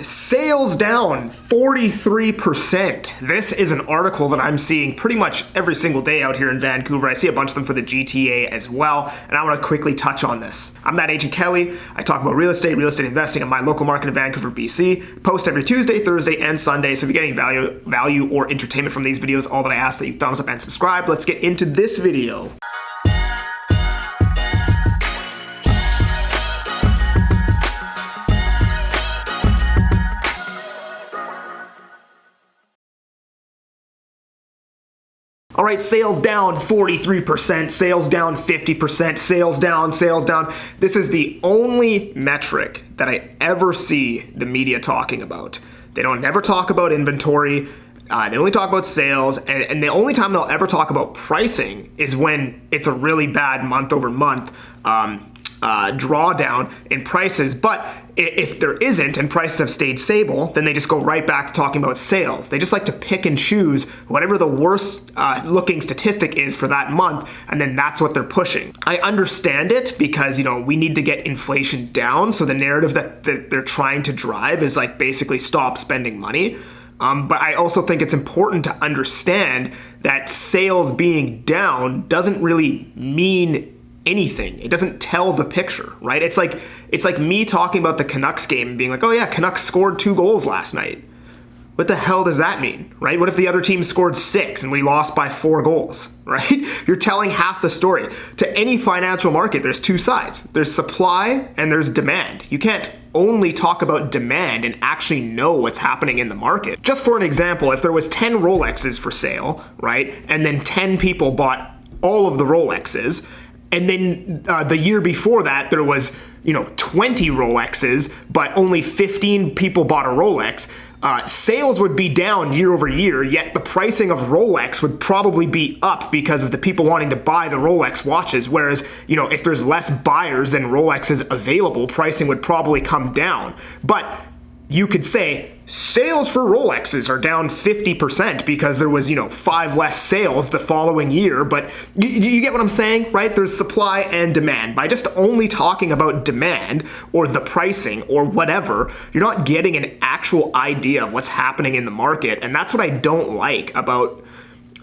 Sales down 43%. This is an article that I'm seeing pretty much every single day out here in Vancouver. I see a bunch of them for the GTA as well, and I want to quickly touch on this. I'm that agent Kelly. I talk about real estate investing in my local market of Vancouver, BC. Post every Tuesday, Thursday, and Sunday. So if you're getting value or entertainment from these videos, all that I ask that you thumbs up and subscribe. Let's get into this video. All right, sales down 43%, sales down 50%, sales down. This is the only metric that I ever see the media talking about. They don't never talk about inventory. They only talk about sales, and the only time they'll ever talk about pricing is when it's a really bad month-over-month drawdown in prices. But if there isn't and prices have stayed stable, then they just go right back to talking about sales. They just like to pick and choose whatever the worst looking statistic is for that month, and then that's what they're pushing. I understand it because, you know, we need to get inflation down, so the narrative that they're trying to drive is like basically stop spending money. But I also think it's important to understand that sales being down doesn't really mean anything. It doesn't tell the picture, right? It's like me talking about the Canucks game and being like, oh yeah, Canucks scored 2 goals last night. What the hell does that mean, right? What if the other team scored 6 and we lost by 4 goals, right? You're telling half the story. To any financial market, there's 2 sides. There's supply and there's demand. You can't only talk about demand and actually know what's happening in the market. Just for an example, if there was 10 Rolexes for sale, right? And then 10 people bought all of the Rolexes, and then the year before that, there was, 20 Rolexes, but only 15 people bought a Rolex. Sales would be down year over year, yet the pricing of Rolex would probably be up because of the people wanting to buy the Rolex watches. Whereas, if there's less buyers than Rolexes available, pricing would probably come down. But you could say sales for Rolexes are down 50% because there was, 5 less sales the following year. But you get what I'm saying, right? There's supply and demand. By just only talking about demand or the pricing or whatever, you're not getting an actual idea of what's happening in the market. And that's what I don't like about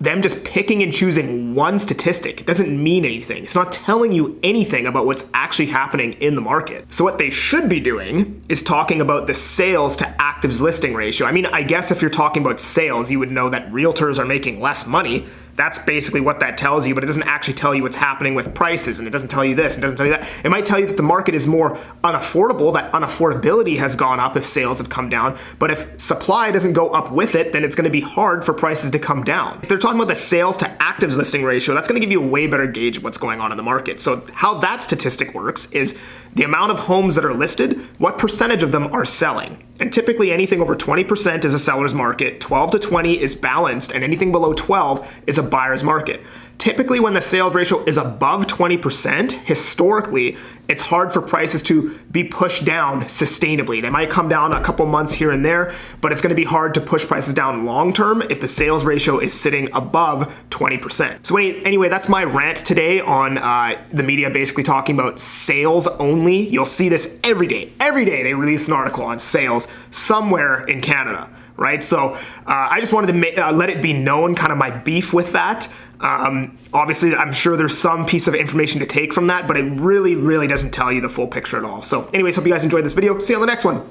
them just picking and choosing one statistic. It doesn't mean anything. It's not telling you anything about what's actually happening in the market. So what they should be doing is talking about the sales to actives listing ratio. I mean, I guess if you're talking about sales, you would know that realtors are making less money. That's basically what that tells you, but it doesn't actually tell you what's happening with prices, and it doesn't tell you this, and it doesn't tell you that. It might tell you that the market is more unaffordable, that unaffordability has gone up if sales have come down, but if supply doesn't go up with it, then it's gonna be hard for prices to come down. If they're talking about the sales to actives listing ratio, that's gonna give you a way better gauge of what's going on in the market. So how that statistic works is the amount of homes that are listed, what percentage of them are selling. And typically anything over 20% is a seller's market, 12 to 20 is balanced, and anything below 12 is a buyer's market. Typically when the sales ratio is above 20%, historically, it's hard for prices to be pushed down sustainably. They might come down a couple months here and there, but it's gonna be hard to push prices down long-term if the sales ratio is sitting above 20%. So anyway, that's my rant today on the media basically talking about sales only. You'll see this every day. Every day they release an article on sales somewhere in Canada, right? So I just wanted to let it be known kind of my beef with that. Obviously, I'm sure there's some piece of information to take from that, but it really, really doesn't tell you the full picture at all. So anyways, hope you guys enjoyed this video. See you on the next one.